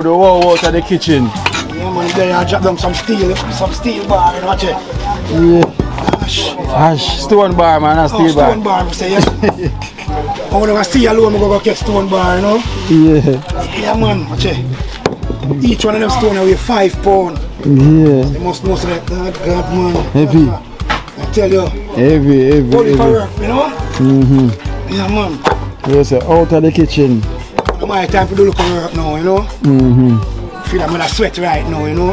The wall out of the kitchen. Yeah, man, there I drop down some steel bar, you know what Yeah. Ash, stone bar, man, a steel bar. Stone bar, I say, yeah. I want to stay alone, I'm going to get stone bar, you know? Yeah. Yeah, man, watch it. Each one of them stone weigh 5 pounds. Yeah. They must know that, God, man. Heavy. I tell you. Heavy. Holy power, you know? Yeah, man. Yes, out of the kitchen. My time to do look at work now, you know? Feel like I'm gonna sweat right now, you know?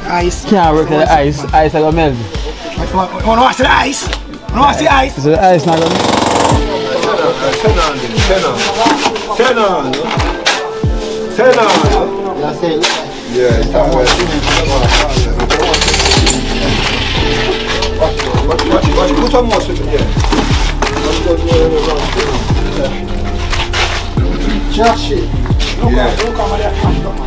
Ice. Can't work with the ice. Ice are gonna melt. You wanna watch the ice? You wanna watch the ice? So the ice not gonna melt. 10 on. Yeah, it's time. Watch it. Put some more sweet in here. Josh it. Look how they come.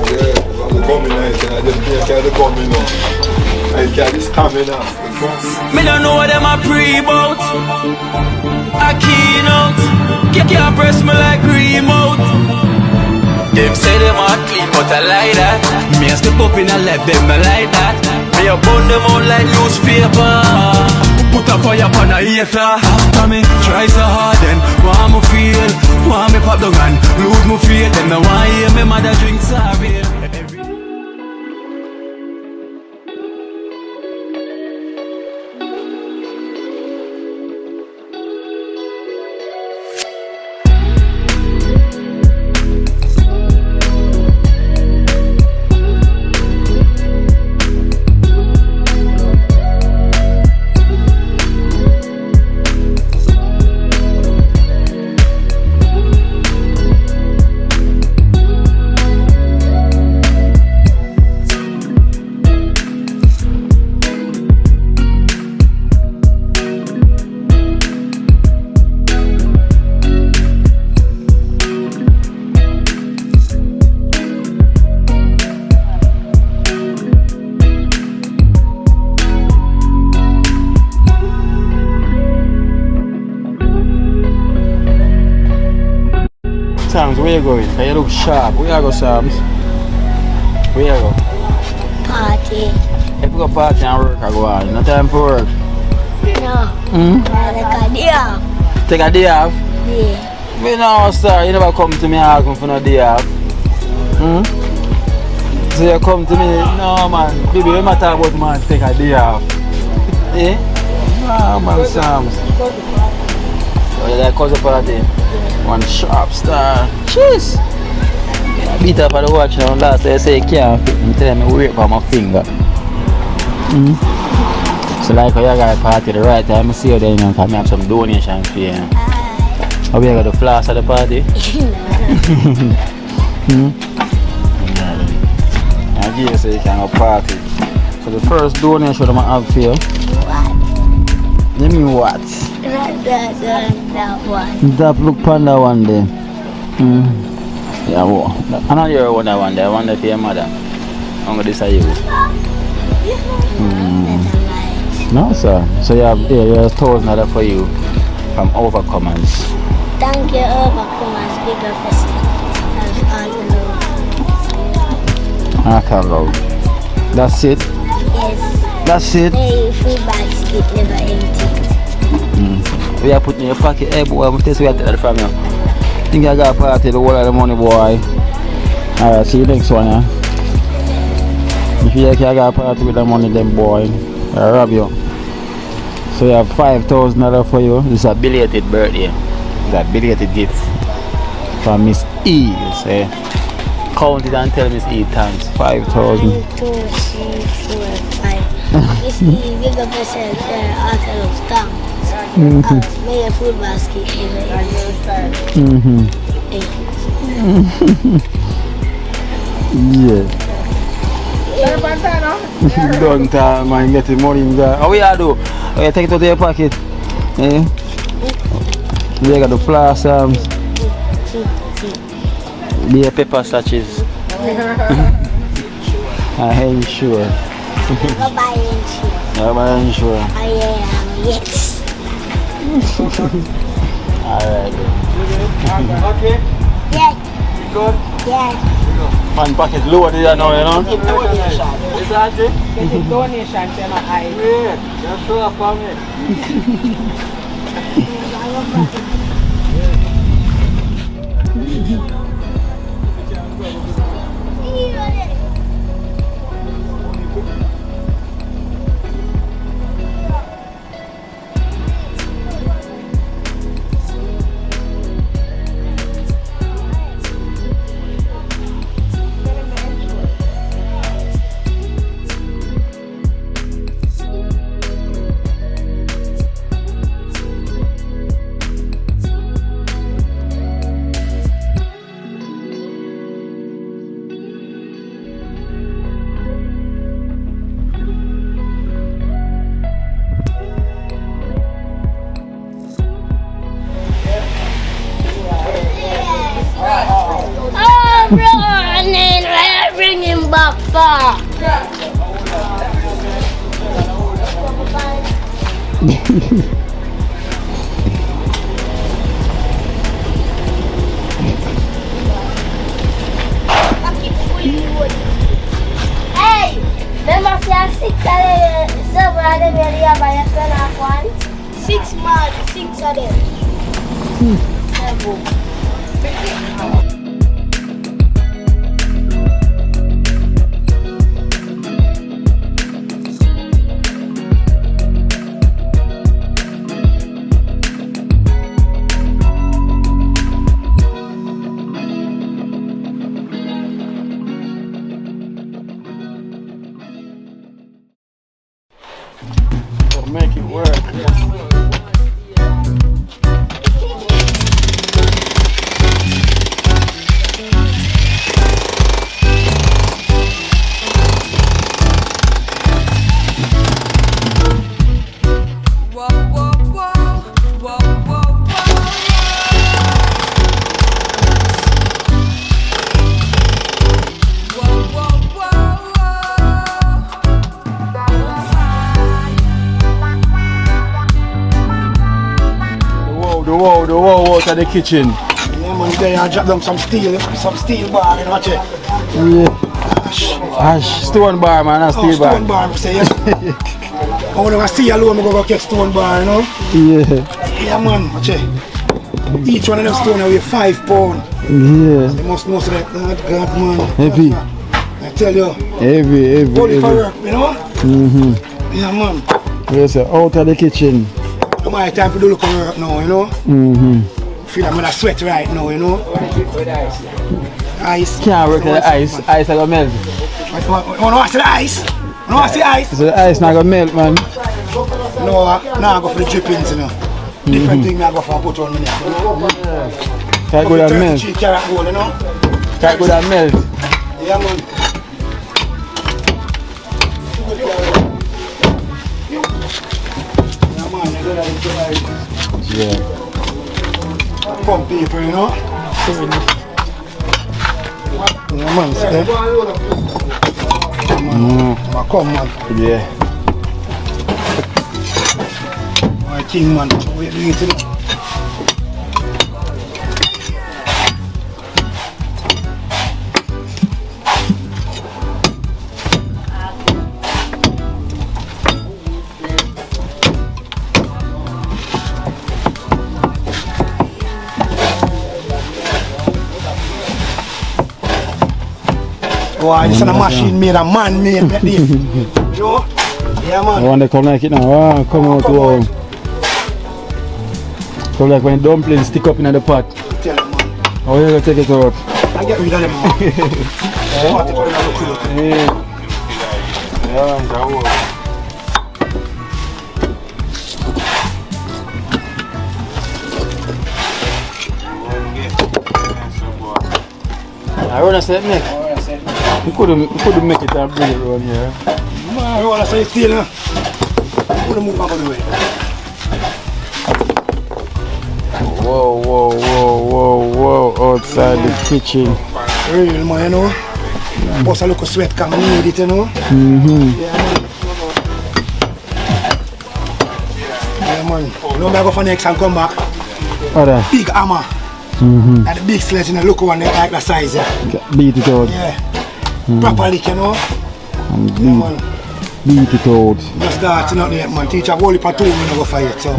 Yeah, I'm coming nice and I just can't come in now. I can't stamina. Me don't know what them a pre-bout. A keynote. Can't press me like remote. Them say them are clean but I like that. Me a step up in a left them I like that. Me a burn them out like newspaper. Put a fire upon a hater. After me try so hard then want me feel. Want me pop down and lose me faith. Them no want hear me mother drink sorry. Sam's, where you going? You look sharp. Where you go, Sam's? Where you go? Party. If you go party and work, I go on. No time for work. No. Take a day off. Take a day off? Yeah. Me no, sir. You never come to me asking for no day off. So you come to me, no man, baby, we might talk about man take a day off. Eh? No man, Sam's. Oh, you like cause a party? One sharp star. Jeez. Beat up at the watch now. Last day I say you can't fit me. Tell me rape on my finger. So like how you got a party the right time I see you there, you know, because I have some donation for you. How we got the floss at the party? I give you so you can go party. So the first donation I'm have for you. What? You mean what? That one. That look panda one day. Yeah, what? I know you're one day. I wonder if your mother. I'm gonna decide you. No, sir. So you have $1,000 for you from Overcomers. Thank you, Overcomers. Big up yourself. All the love. I can love. That's it? Yes. That's it? Hey, free basket, never empty. We are putting in your pocket. Hey boy, I'm going to test we got that from you. Think I got a party the whole of the money, boy. Alright, see you next one, yeah? If you think I got a party with the money, then boy, I'll rob you. So you have $5,000 for you. This is a belated birthday. It's a belated gift from Miss E. Say, count it and tell Miss E thanks. 5,000. 1, 2, 3, 4, 5. Miss E, big up yourself. After love, thanks. May a food basket Yeah. Don't man, get the money in there. How we are do? Oh, you take it out of your pocket. Eh? You got the flour Sam's. The pepper sachets. I ain't sure. Bye-bye, Sure. I am, yes. Alright. Okay? Yeah. good? Yeah. One packet loaded you know, you know. Is that it? Get a donation to my eye. Yeah, that's all for me. Oh, bro, and then I bring him back far. Hey, remember say 6 of them, 7 of them here by a 1? 6 man, 6 of them. Make it work. The wow out of the kitchen. Yeah, man, there I drop down some steel bar, you know what you? Yeah. Ash, stone bar man, a steel bar. Stone bar, say yes. I want to see alone, I go get stone bar, you know? Yeah. Yeah, man, watch it. Each one of them stone weigh 5 pounds. Yeah. They must know that, God, man. Heavy. I tell you. Heavy. Body for work, you know? Yeah, man. Yes, sir, out of the kitchen. My time to do look work now, you know? Feel I'm gonna sweat right now, you know? Ice. Can't work with the ice. Ice I gonna melt. You wanna see the ice? You wanna see the ice? So the ice not gonna melt, man. No, I go for the drippings, you know. Different thing I go for put on me. Can't go that melt. Carrot bowl, you know? Can't go that melt. Yeah, man. Yeah. Pump paper, you know? Yeah, man, see that? Come, man. Yeah. My king, man. Wait, do you think? Why, this is a machine made, a man made like this. You know? Yeah, man. I want to come like it now. Come out to home. Come like when dumplings stick up in the pot. Tell them, man. How are you going to take it out? I get rid of them, man. I want to say it next. You couldn't make it and bring it around here. Man, I want to say it's still, huh? I'm going to move my body away. Whoa, outside the kitchen. Real, man, you know? Bust a little sweat, can need it, you know? Yeah, man. You know, I go for next and come back. What that? Big hammer. And the big sledge, you know, look one like the size, yeah. Beat it out. Yeah. Properly, you know. And Yeah, man. beat it out. Just that, you know, yeah, man. Teach a whole heap of tool when you go for it, so.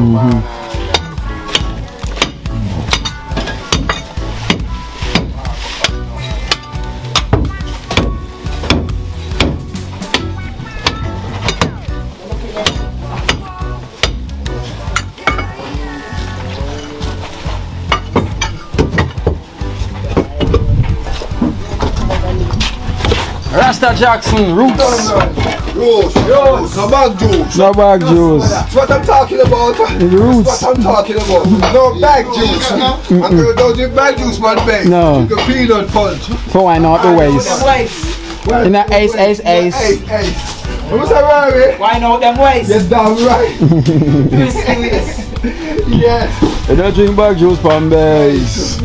Rasta Jackson, roots. Roots, no bag juice. No bag juice. That's what I'm talking about. Roots. That's what I'm talking about. No bag juice. And don't drink bag juice, man, babe. No. Drink a peanut punch. For why not the waist? In the ace. Ace. What's that, Rory? Why not them ways? Yes, damn right. Yes. You don't drink bag juice, Pambays.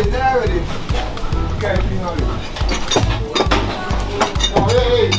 They're ready. Okay, hey.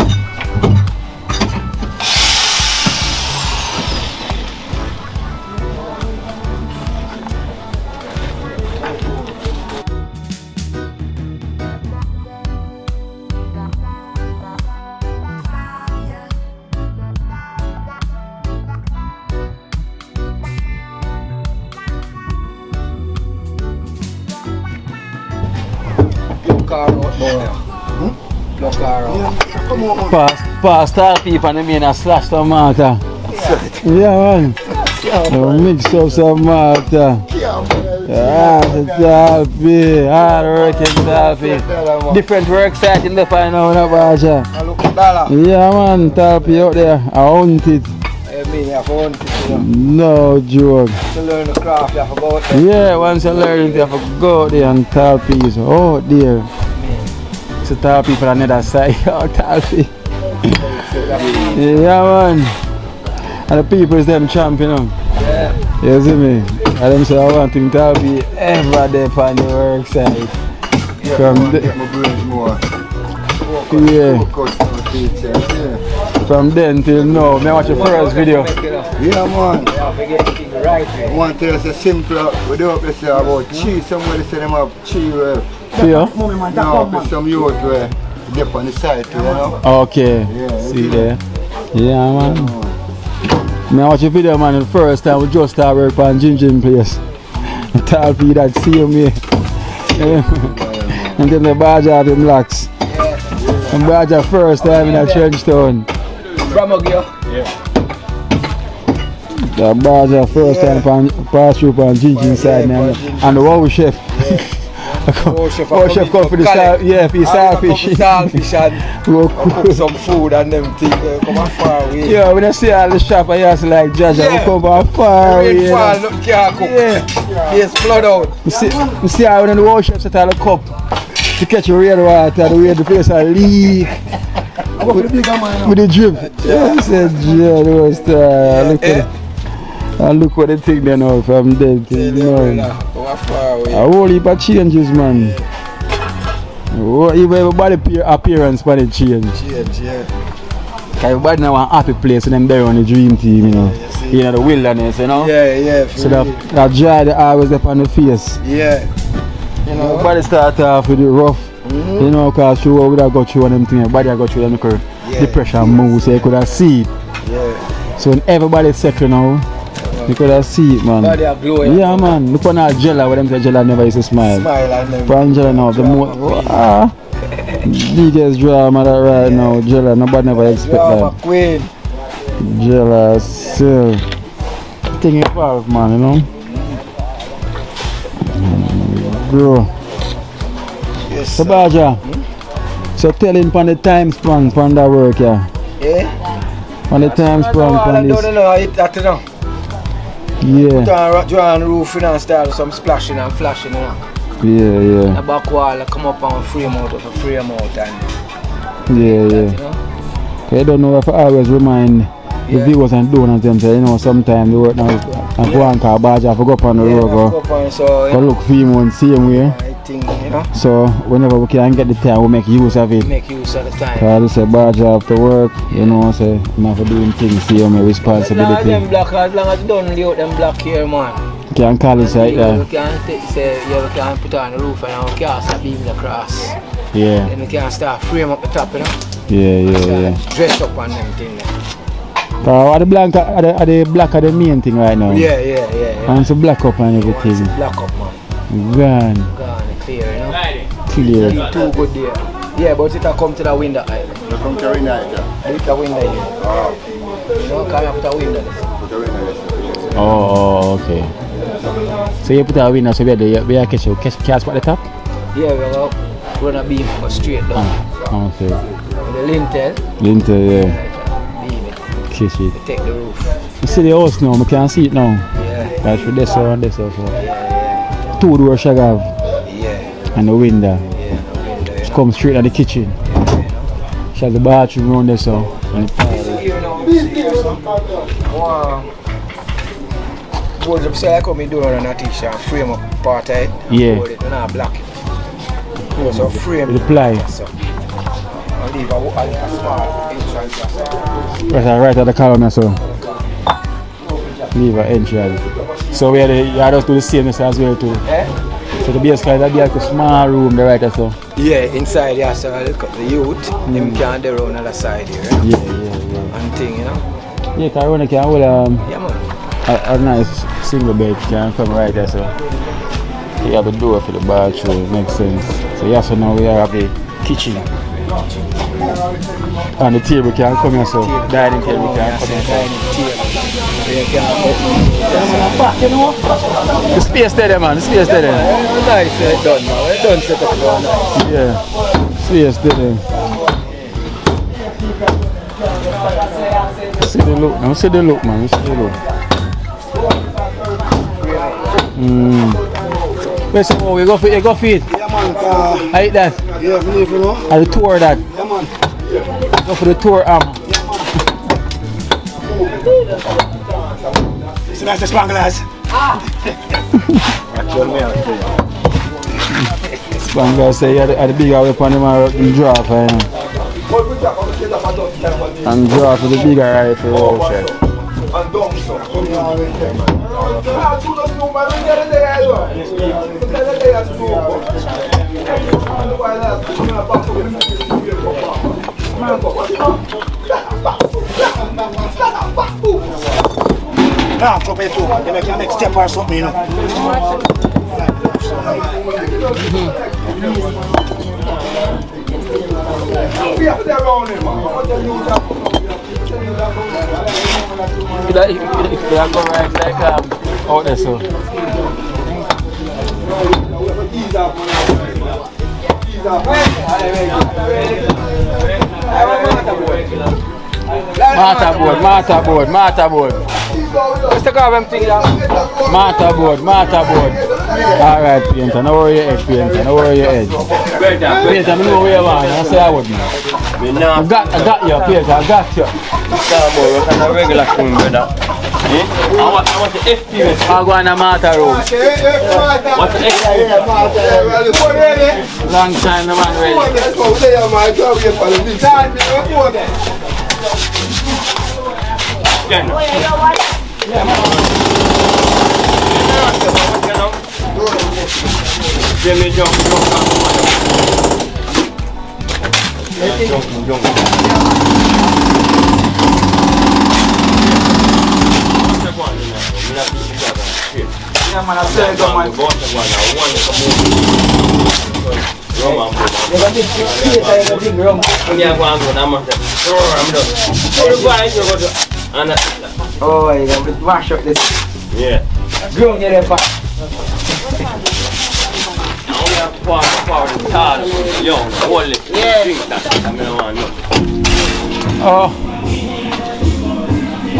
Pass tall people and me and slash some marker. Yeah, man. Mix up some marker. Tall people, hard working tall people. Different work site in the final, no Baja. Yeah, man, tall people out there. I hunt it. No joke. To learn the craft, you have to go out there. Yeah, once you learn it, you have to go out there and tall people. Oh dear. So tall people on the other side. Oh, tall people. Yeah, man. And the people is them champion, you know. Yeah. You see me? And them say I want him to be ever there on the work side. From Get my brains more. From then till now. May I watch your first video? Yeah, man. I want to tell us a simple, we do up say about cheese. Somebody say them have cheese. Yeah? No, but some youth where dip on the side, you know. Okay. Yeah, See there? Yeah, man. May I watch your video, man. The first time we just started work on Ginger place. I tell people that see me. And then the badge have them locks. And badge first time in a TrenchTown. The badge first time pass through on Ginger inside now. And the wow chef. Oh, chef come for the sal, yeah, for the saltfish. And we'll cook some food and them things. Come on far away. Yeah, when I see all the shop, I used to like Jaja, we come from far away. Far, look, can't cook. Yeah. Yes, blood out. You see how when the wow chef set out the cup to catch your rain water, the way the place will leak. With the drip. Yeah, I said, yeah, the worst. Look at it. And look what the thing they know from dead till now. A whole heap of changes, man. Even everybody appearance for the change. Everybody now a happy place and them there on the dream team, you know. You know, the wilderness, you know. Yeah. So that joy that always up on the face. Yeah. You know, everybody start off with the rough. You know, because through what we have got through and them things, everybody have got through them depression move, so you could have see it. Yeah. So when everybody settle now, you could have see it, man. Body are glowing. Yeah, man. Look on that Jella, where them say Jella never used to smile. Smile and them. For Jella now, the more biggest drama that right now, Jella, nobody never expect that. Queen. Jella still thing evolve, man, you know. Bro. Yes. So Baja, so tell him on the time span on that work, yeah. Yeah. On the time span on this. I don't know, Put on draw on the roof and start some splashing and flashing, you know. Yeah. The back wall come up and frame out and Yeah. you know. I don't know if I always remind the viewers and donors them say, you know, sometimes they work now and go on car barge, I forgot on the road go look for him one same way. I think, you know. So whenever we can get the time, we make use of it. Make use of the time. Because I say barge after work, you know, say I'm have to do things, see my responsibility. Them block, as long as you don't lay out them block here, man. You can call it like that. You can say, you can put on the roof and you can start beaming across. Yeah. Then you can start frame up the top, you know. Yeah. Dress up on them things. Are the black are the main thing right now? Yeah. And it's black up and everything. It's black up, man. Gone, clear, you know. Clear. Too good there. Yeah, but it'll come to the window island. It'll come to the window island? The window here. You know, come up to the window. Put the window. Oh, okay. So you put a window so we are catch at the top? Yeah, we'll run a beam go straight down. Okay. The lintel, yeah. beam it. Catch it. Take the roof. You see the house now, I can see it now. Yeah. That's for this one, this also. Yeah. 2 doors shall have. Yeah. And the window. Yeah, the window. It comes straight at the kitchen. Shall the bathroom around there so. Wow. Boards up, so I come in doing on a t-shirt and frame up part of it. Yeah. Board it and I block it. So frame The ply. So I'll leave a small entrance. Right at the column so. Leave an entrance. So we are just do the same as well too. So the basically that'll be like a small room there right so. Yeah, inside so I look up the youth, them can do around the other side here. Yeah. And thing, you know. Yeah, Carona can hold Yeah, man. a nice single bed can come right there so. You have a door for the bathroom, makes sense. So yeah, so now we have the kitchen. And the table can come here so. Dining table can come here. The space there man, the space there. Nice, done now. It's done set up now. Yeah, space there. See the look, now see the look man, see the look. Wait, so we go for it? Yeah, man. Like that? Yeah, believe you know. And the tour that? Yeah, man. Go for the tour It's a nice spanglers. Spangler say at the bigger weapon him draw for him. And draw for the bigger rifle also. Nah, drop it too. They make your next step or something, you know. They are going right like out there so. Masterboard. Let's take off them things. Masterboard. Alright, painter, now where your head, painter, now where your head. Painter, I know where you are, I say I would be. I got you, painter, I got you. What kind of regular thing, brother? I want the FPS. I'll go on a matter room. What's the FPS? Long time the man ready. Oh, you got to mash up this. Yeah. Ground you there, fat. Only have part of the tar, young, hold it. Drink that. I don't want to.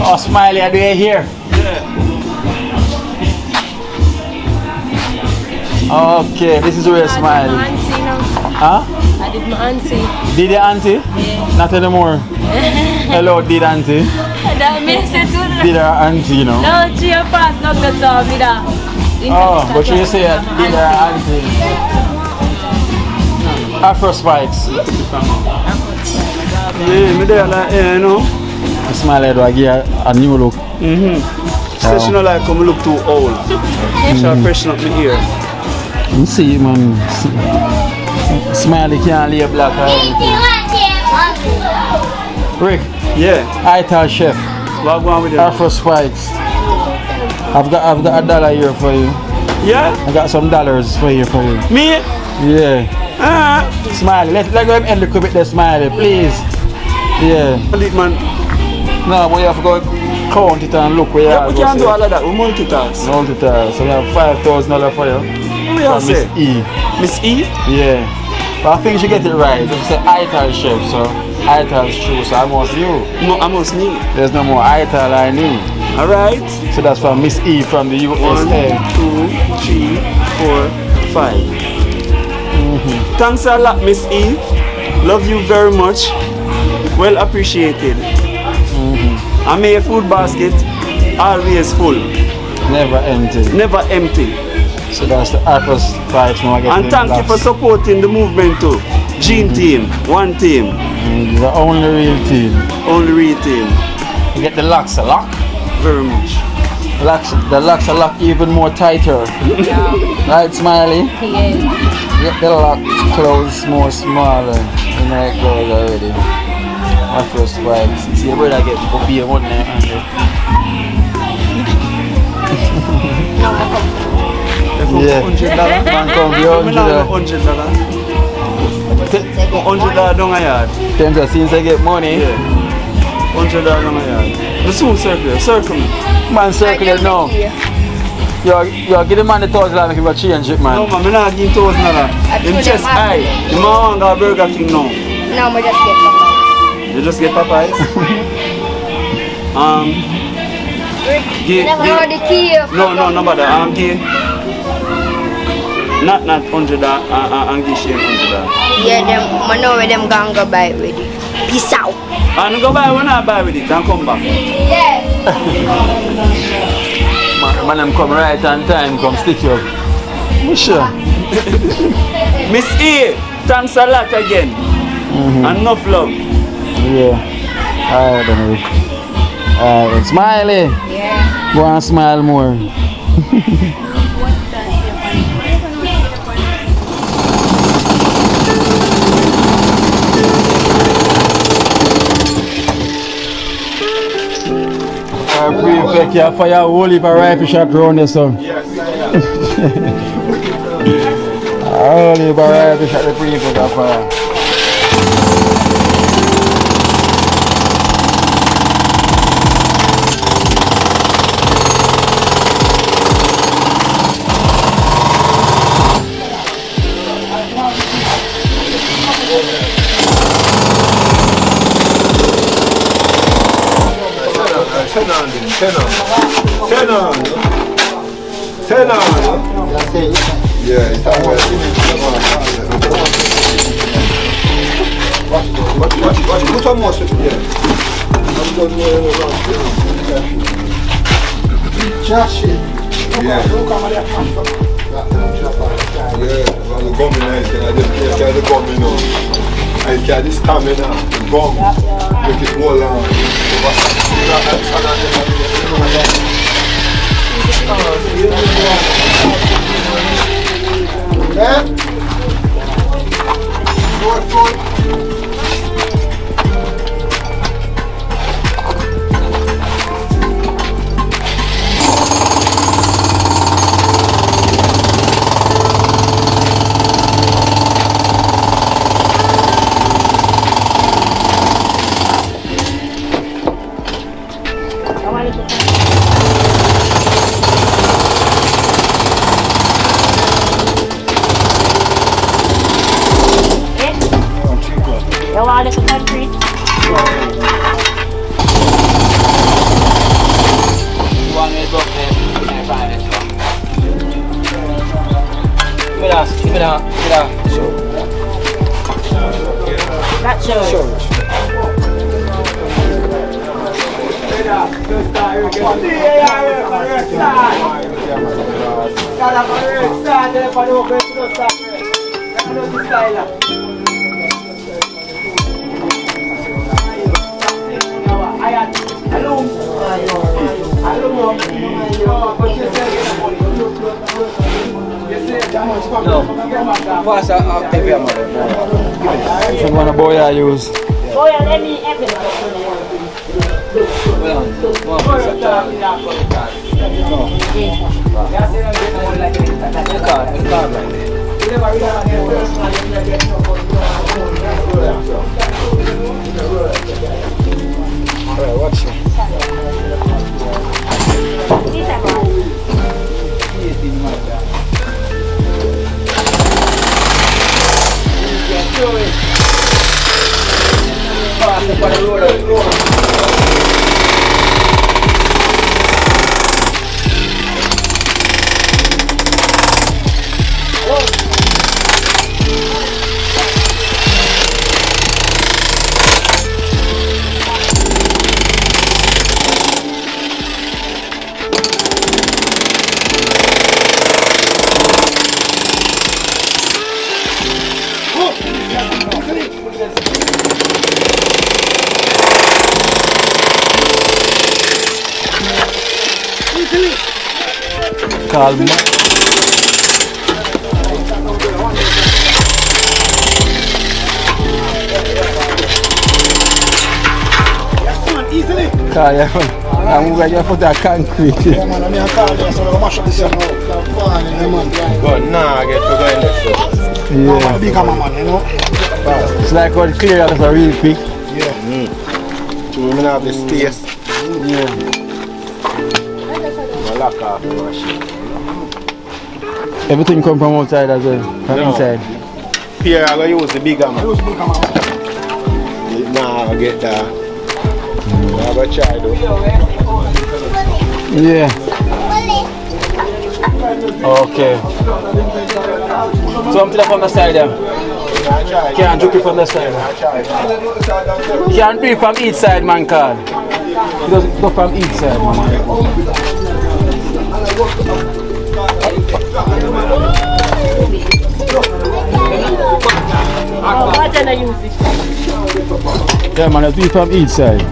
Oh, Smiley, are you here? Yeah. Okay, this is where you're smiling. Huh? I did my auntie. Did your auntie? Yeah. Not anymore. Hello, did auntie? That makes it too. Did her auntie, you know? No, she a pass, not the song with her. Oh, but you say did her auntie. Afro spikes. Yeah, me there like, you know. Smile head, I give a new look. So she not like come look too old. She'll freshen up my ear. You see, man. Smiley can't lay black or anything. Rick, Yeah. I chef. What go on with them? Afro spikes. I've got $1 here for you. Yeah? I got some dollars for you. Me? Yeah. Smiley, let go and look a bit there, Smiley, please. Yeah. Man. No, but you have to go count it and look where you Yeah, are. we can't do all of that. We multitask. Multitask. So we have $5,000 for you. Who you From say? Miss E. Miss E? Yeah. But I think she get it right. It's an Ital chef, so Ital's true, so almost you. No, I must need. There's no more Ital I knew. Alright. So that's from Miss E from the 1, USA. 2, 3, 4, 5. Thanks a lot, Miss E. Love you very much. Well appreciated. And may your food basket always full, Never empty. never empty. So that's the Afro spikes now I get And thank you for supporting the movement too. Gene team, one team, the only real team. only real team. You get the locks a lock. Very much. The locks are locked even more tighter. Right, Smiley? Yes. Get the locks closed more smaller. You know it goes already. Afro spikes. See your brother get to be a one there, Andrew. Yeah. $100. Man come be Me now $100. $100. $100 down a yard. Tell you, since I get money, Yeah. $100 down a yard. Me soon circle me. man circle it now. Yo, give the man the $1,000 make him go change it, man. No man, me not give $1,000. Him just high. The man want go Burger King now. No, we just get Popeyes. You just get Popeyes? You never know the key of No, bother. Give. Not $100 and give Shane $100. Yeah, them, I know where them gonna buy it with it. Peace out. And go buy when I buy with it and come back. Yeah. Man, them come right on time, come stick you up. Sure. Miss E, thanks a lot again. And enough love. Yeah. Alright, then. Alright, Smiley. Yeah. Go and smile more. Prefect, you fire a whole heap of rifle shot around there, son. Yes. A whole heap of rifle shot the prefect of fire. Ten on. Yeah, it's all right. Watch, put on more switch. Yeah. Just shit. Yeah. Yeah, well, the gum in there, I just carry the gum in now. I carry the stamina, the gum, make it more long. Yeah? Good. show. That shows. Pass a heavy amount. Which one a boy I use? Boy, let me evidence. Alright, watch it. Calma. Kaya, I'm going to put that concrete. Yeah, man, I'm here calling you, so I'm going to mash up this one. Yeah, man. But nah, I get to go in there. Yeah. Big hammer, man, you know? It's like how it clear out of a real quick. Yeah. So we have the space. Yeah. I lock off the machine. Everything come from outside as well, from inside. Here I go use the big hammer. Use big hammer. Nah, I get that. I go try though. Yeah. Okay. So I'm from the side there. Can't do it from the side. Can't do it from each side, man, Carl. It doesn't go from each side, man. Yeah, man, let's do it from each side.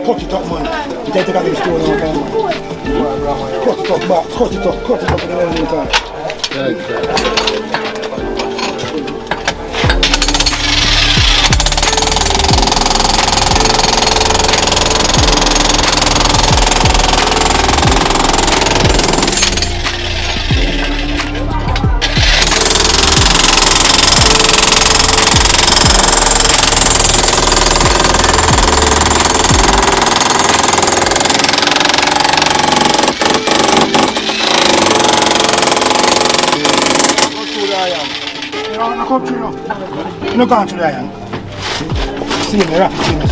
Cut it up, man. You take it out of the store now, man. Cut it up, back. Cut it up in the time. Come through now. Look on to the iron. See me, rock. See me.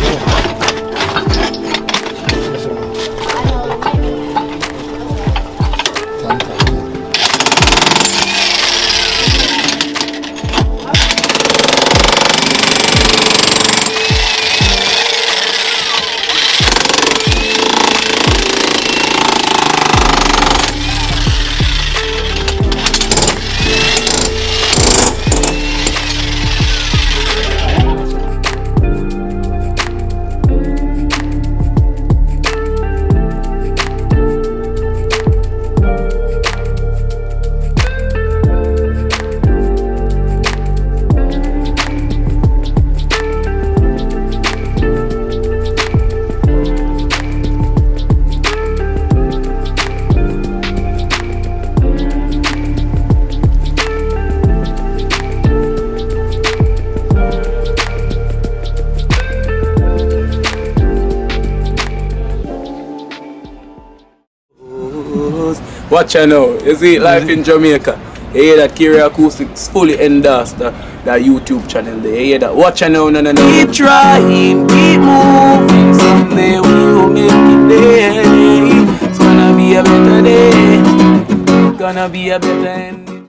Watch out now. You see, life in Jamaica. You hear that Kiri Acoustics fully endorsed that YouTube channel there. You hear that? Watch out now, no. Keep trying, keep moving. Someday we will make it there. It's gonna be a better day. Gonna be a better day.